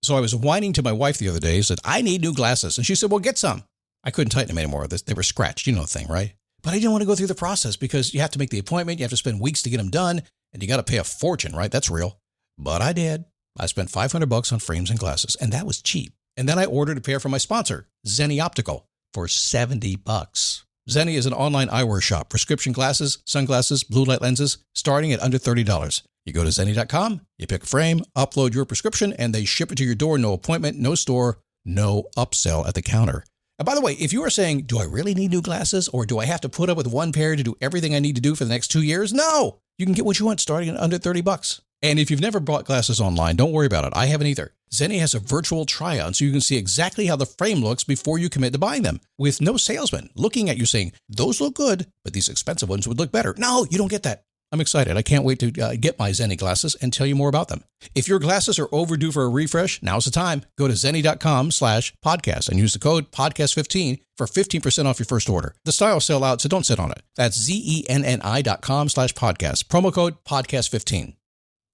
So I was whining to my wife the other day, said, I need new glasses. And she said, well, get some. I couldn't tighten them anymore. They were scratched. You know the thing, right? But I didn't want to go through the process because you have to make the appointment. You have to spend weeks to get them done. And you got to pay a fortune, right? That's real. But I did. I spent $500 on frames and glasses, and that was cheap. And then I ordered a pair from my sponsor, Zenni Optical, for $70. Zenni is an online eyewear shop. Prescription glasses, sunglasses, blue light lenses, starting at under $30. You go to Zenni.com, you pick a frame, upload your prescription, and they ship it to your door. No appointment, no store, no upsell at the counter. And by the way, if you are saying, do I really need new glasses, or do I have to put up with one pair to do everything I need to do for the next 2 years? No! You can get what you want starting at under $30. And if you've never bought glasses online, don't worry about it. I haven't either. Zenni has a virtual try-on so you can see exactly how the frame looks before you commit to buying them, with no salesman looking at you saying, those look good, but these expensive ones would look better. No, you don't get that. I'm excited. I can't wait to get my Zenni glasses and tell you more about them. If your glasses are overdue for a refresh, now's the time. Go to Zenni.com/podcast and use the code podcast15 for 15% off your first order. The styles sell out, so don't sit on it. That's Zenni.com/podcast. Promo code podcast15.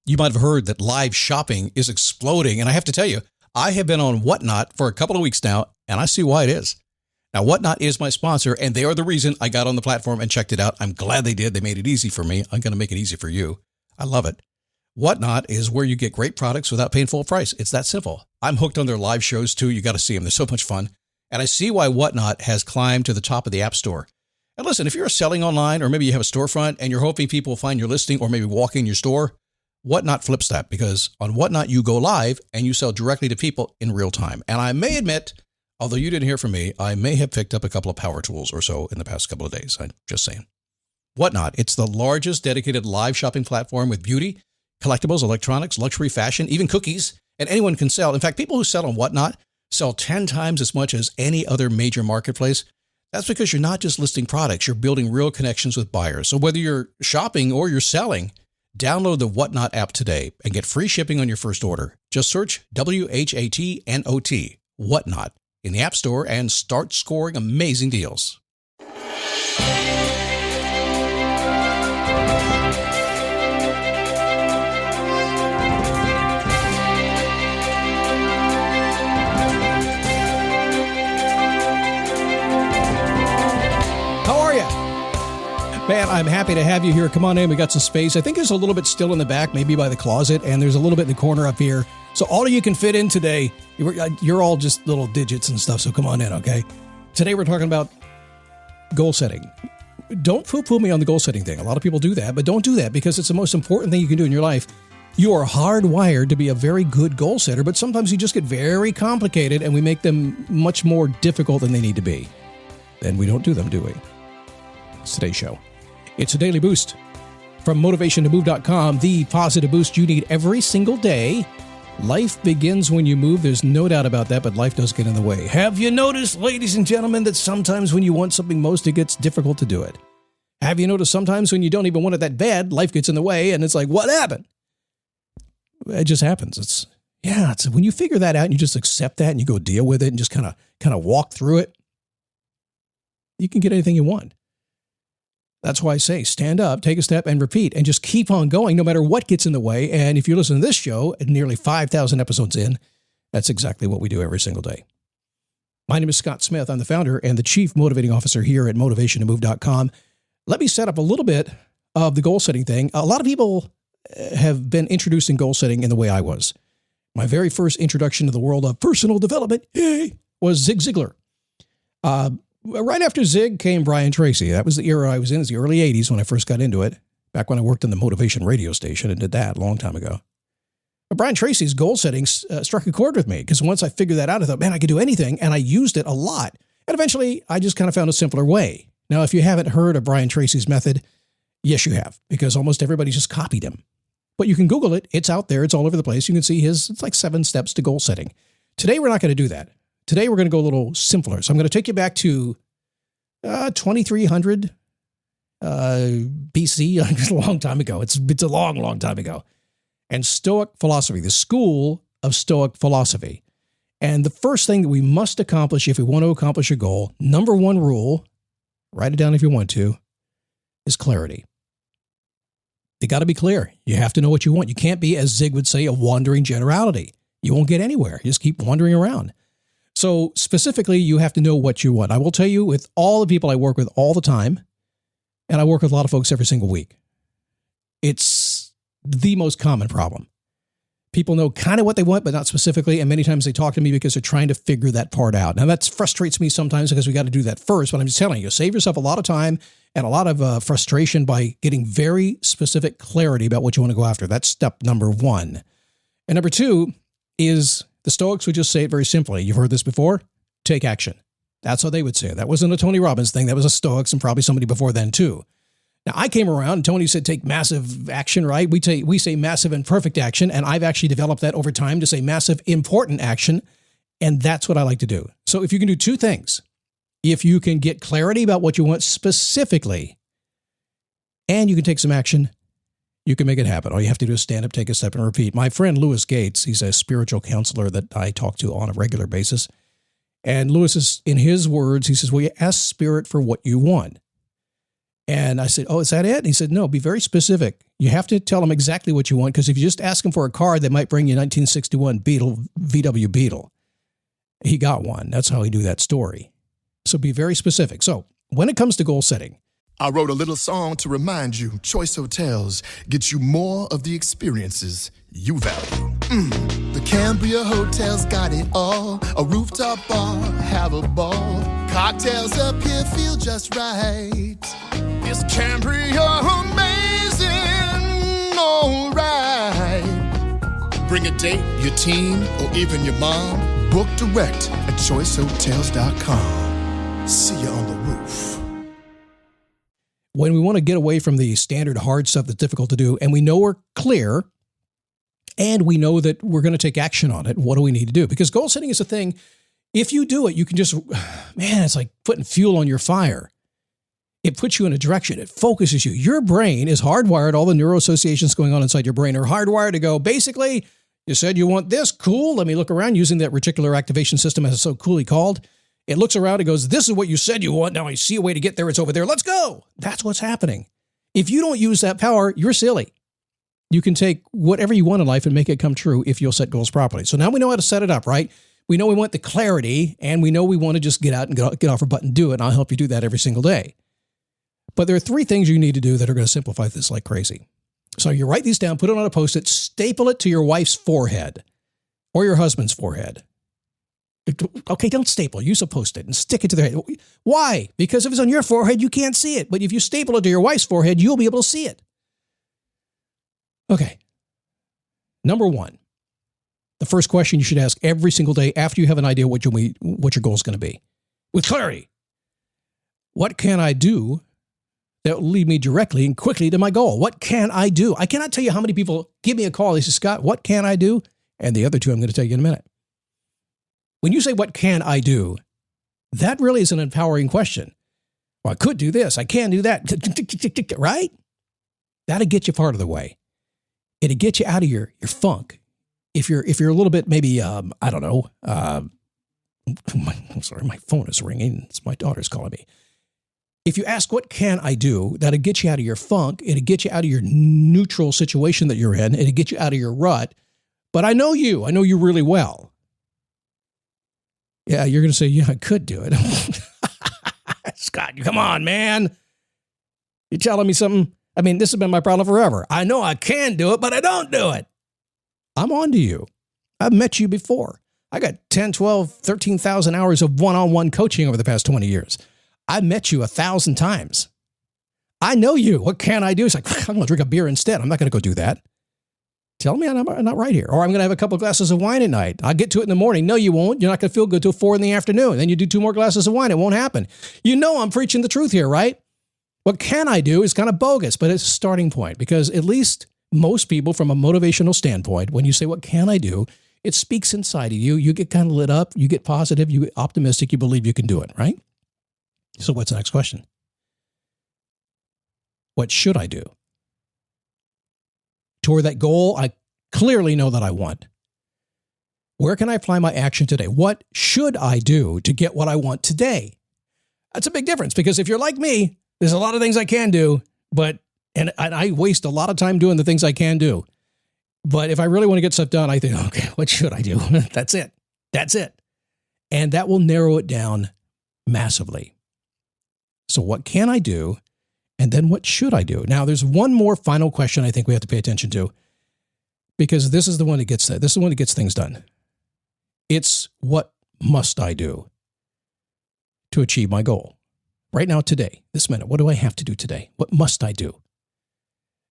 You might have heard that live shopping is exploding. And I have to tell you, I have been on Whatnot for a couple of weeks now, and I see why it is. Now, Whatnot is my sponsor, and they are the reason I got on the platform and checked it out. I'm glad they did. They made it easy for me. I'm going to make it easy for you. I love it. Whatnot is where you get great products without paying full price. It's that simple. I'm hooked on their live shows, too. You got to see them. They're so much fun. And I see why Whatnot has climbed to the top of the App Store. And listen, if you're selling online, or maybe you have a storefront and you're hoping people will find your listing or maybe walk in your store, Whatnot flips that, because on Whatnot, you go live and you sell directly to people in real time. And I may admit, although you didn't hear from me, I may have picked up a couple of power tools or so in the past couple of days. I'm just saying. Whatnot, it's the largest dedicated live shopping platform with beauty, collectibles, electronics, luxury, fashion, even cookies, and anyone can sell. In fact, people who sell on Whatnot sell 10 times as much as any other major marketplace. That's because you're not just listing products, you're building real connections with buyers. So whether you're shopping or you're selling, download the Whatnot app today and get free shipping on your first order. Just search WHATNOT, Whatnot, in the App Store and start scoring amazing deals. How are you? Man, I'm happy to have you here. Come on in. We got some space. I think there's a little bit still in the back, maybe by the closet, and there's a little bit in the corner up here. So all of you can fit in today. You're all just little digits and stuff, so come on in, okay? Today we're talking about goal setting. Don't poo-poo me on the goal setting thing. A lot of people do that, but don't do that because it's the most important thing you can do in your life. You are hardwired to be a very good goal setter, but sometimes you just get very complicated and we make them much more difficult than they need to be. Then we don't do them, do we? It's today's show. It's a daily boost from motivationtomove.com, the positive boost you need every single day. Life begins when you move. There's no doubt about that, but life does get in the way. Have you noticed, ladies and gentlemen, that sometimes when you want something most, it gets difficult to do it? Have you noticed sometimes when you don't even want it that bad, life gets in the way and it's like, what happened? It just happens. It's when you figure that out and you just accept that and you go deal with it and just kind of walk through it, you can get anything you want. That's why I say stand up, take a step, and repeat, and just keep on going no matter what gets in the way. And if you listen to this show, nearly 5,000 episodes in, that's exactly what we do every single day. My name is Scott Smith. I'm the founder and the chief motivating officer here at motivationtomove.com. Let me set up a little bit of the goal setting thing. A lot of people have been introducing goal setting in the way I was. My very first introduction to the world of personal development was Zig Ziglar. Right after Zig came Brian Tracy. That was the era I was in. It was the early 80s when I first got into it, back when I worked in the motivation radio station and did that a long time ago. But Brian Tracy's goal setting struck a chord with me because once I figured that out, I thought, man, I could do anything, and I used it a lot. And eventually, I just kind of found a simpler way. Now, if you haven't heard of Brian Tracy's method, yes, you have, because almost everybody just copied him. But you can Google it. It's out there. It's all over the place. You can see it's like 7 steps to goal setting. Today, we're not going to do that. Today, we're going to go a little simpler. So I'm going to take you back to 2300 BC, a long time ago. It's a long, long time ago. And Stoic philosophy, the school of Stoic philosophy. And the first thing that we must accomplish if we want to accomplish a goal, number one rule, write it down if you want to, is clarity. You got to be clear. You have to know what you want. You can't be, as Zig would say, a wandering generality. You won't get anywhere. You just keep wandering around. So specifically, you have to know what you want. I will tell you, with all the people I work with all the time, and I work with a lot of folks every single week, it's the most common problem. People know kind of what they want, but not specifically. And many times they talk to me because they're trying to figure that part out. Now, that frustrates me sometimes because we got to do that first. But I'm just telling you, save yourself a lot of time and a lot of frustration by getting very specific clarity about what you want to go after. That's step number one. And number two is the Stoics would just say it very simply. You've heard this before. Take action. That's how they would say it. That wasn't a Tony Robbins thing. That was a Stoics and probably somebody before then too. Now, I came around and Tony said take massive action, right? We say massive and perfect action, and I've actually developed that over time to say massive important action, and that's what I like to do. So if you can do two things, if you can get clarity about what you want specifically, and you can take some action, you can make it happen. All you have to do is stand up, take a step, and repeat. My friend Lewis Gates, he's a spiritual counselor that I talk to on a regular basis, and Lewis is, in his words, he says, well, you ask spirit for what you want. And I said, oh, is that it? And he said, no, be very specific. You have to tell them exactly what you want, because if you just ask them for a car, they might bring you a 1961 VW Beetle. He got one. That's how he knew that story. So be very specific. So when it comes to goal setting, I wrote a little song to remind you, Choice Hotels get you more of the experiences you value. The Cambria Hotel's got it all. A rooftop bar, have a ball. Cocktails up here feel just right. Is Cambria amazing? All right. Bring a date, your team, or even your mom. Book direct at choicehotels.com. See you on the roof. When we want to get away from the standard hard stuff that's difficult to do, and we know we're clear, and we know that we're going to take action on it, what do we need to do? Because goal setting is a thing. If you do it, you can just, man, it's like putting fuel on your fire. It puts you in a direction. It focuses you. Your brain is hardwired. All the neuroassociations going on inside your brain are hardwired to go, basically, you said you want this, cool. Let me look around using that reticular activation system, as it's so coolly called. It looks around, it goes, this is what you said you want. Now I see a way to get there. It's over there. Let's go. That's what's happening. If you don't use that power, you're silly. You can take whatever you want in life and make it come true if you'll set goals properly. So now we know how to set it up, right? We know we want the clarity, and we know we want to just get out and get off our butt and do it. And I'll help you do that every single day. But there are three things you need to do that are going to simplify this like crazy. So you write these down, put it on a Post-it, staple it to your wife's forehead or your husband's forehead. Okay, don't staple. Use a Post-it and stick it to their head. Why? Because if it's on your forehead, you can't see it. But if you staple it to your wife's forehead, you'll be able to see it. Okay. Number one, the first question you should ask every single day after you have an idea what your goal is going to be. With clarity. What can I do that will lead me directly and quickly to my goal? What can I do? I cannot tell you how many people give me a call. They say, Scott, what can I do? And the other two I'm going to tell you in a minute. When you say, what can I do? That really is an empowering question. Well, I could do this. I can do that. Right? That'll get you part of the way. It'll get you out of your funk. If you're a little bit, maybe, I don't know. I'm sorry, my phone is ringing. It's my daughter's calling me. If you ask, what can I do? That'll get you out of your funk. It'll get you out of your neutral situation that you're in. It'll get you out of your rut. But I know you really well. Yeah, you're going to say, yeah, I could do it. Scott, come on, man. You're telling me something? I mean, this has been my problem forever. I know I can do it, but I don't do it. I'm on to you. I've met you before. I got 10, 12, 13,000 hours of one-on-one coaching over the past 20 years. I met you 1,000 times. I know you. What can I do? It's like, I'm going to drink a beer instead. I'm not going to go do that. Tell me I'm not right here. Or I'm going to have a couple of glasses of wine at night. I'll get to it in the morning. No, you won't. You're not going to feel good till 4 in the afternoon. Then you do 2 more glasses of wine. It won't happen. You know I'm preaching the truth here, right? What can I do is kind of bogus, but it's a starting point, because at least most people, from a motivational standpoint, when you say, what can I do? It speaks inside of you. You get kind of lit up. You get positive. You get optimistic. You believe you can do it, right? So what's the next question? What should I do? Toward that goal I clearly know that I want. Where can I apply my action today? What should I do to get what I want today? That's a big difference, because if you're like me, there's a lot of things I can do, and I waste a lot of time doing the things I can do. But if I really want to get stuff done, I think, okay, what should I do? That's it. And that will narrow it down massively. So what can I do? And then what should I do? Now, there's one more final question I think we have to pay attention to, because this is the one that gets that. This is the one that gets things done. It's what must I do to achieve my goal? Right now, today, this minute, what do I have to do today? What must I do?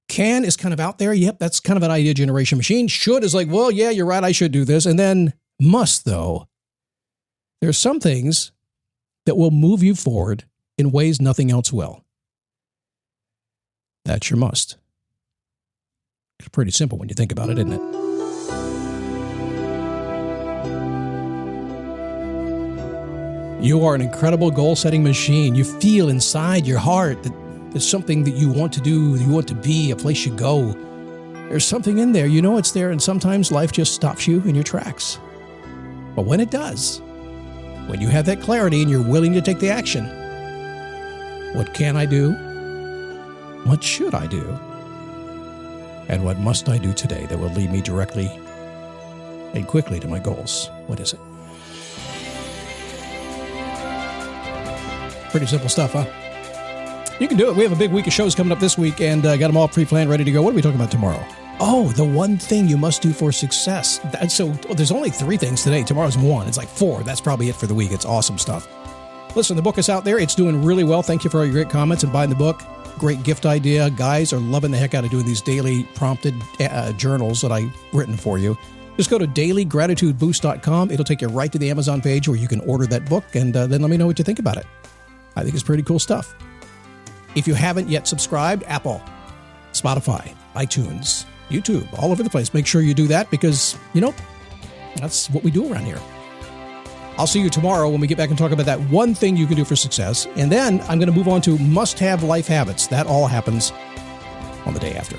Can is kind of out there. Yep, that's kind of an idea generation machine. Should is like, well, yeah, you're right, I should do this. And then must, though, there's some things that will move you forward in ways nothing else will. That's your must. It's pretty simple when you think about it, isn't it? You are an incredible goal-setting machine. You feel inside your heart that there's something that you want to do, you want to be, a place you go. There's something in there. You know it's there, and sometimes life just stops you in your tracks. But when it does, when you have that clarity and you're willing to take the action, what can I do? What should I do? And what must I do today that will lead me directly and quickly to my goals? What is it? Pretty simple stuff, huh? You can do it. We have a big week of shows coming up this week, and got them all pre-planned, ready to go. What are we talking about tomorrow? Oh, the one thing you must do for success. So there's only 3 things today. Tomorrow's 1. It's like 4. That's probably it for the week. It's awesome stuff. Listen, the book is out there. It's doing really well. Thank you for all your great comments and buying the book. Great gift idea. Guys are loving the heck out of doing these daily prompted journals that I've written for you. Just go to dailygratitudeboost.com. It'll take you right to the Amazon page where you can order that book, and then let me know what you think about it. I think it's pretty cool stuff. If you haven't yet subscribed, Apple, Spotify, iTunes, YouTube, all over the place, make sure you do that because, that's what we do around here. I'll see you tomorrow when we get back and talk about that one thing you can do for success. And then I'm going to move on to must-have life habits. That all happens on the day after.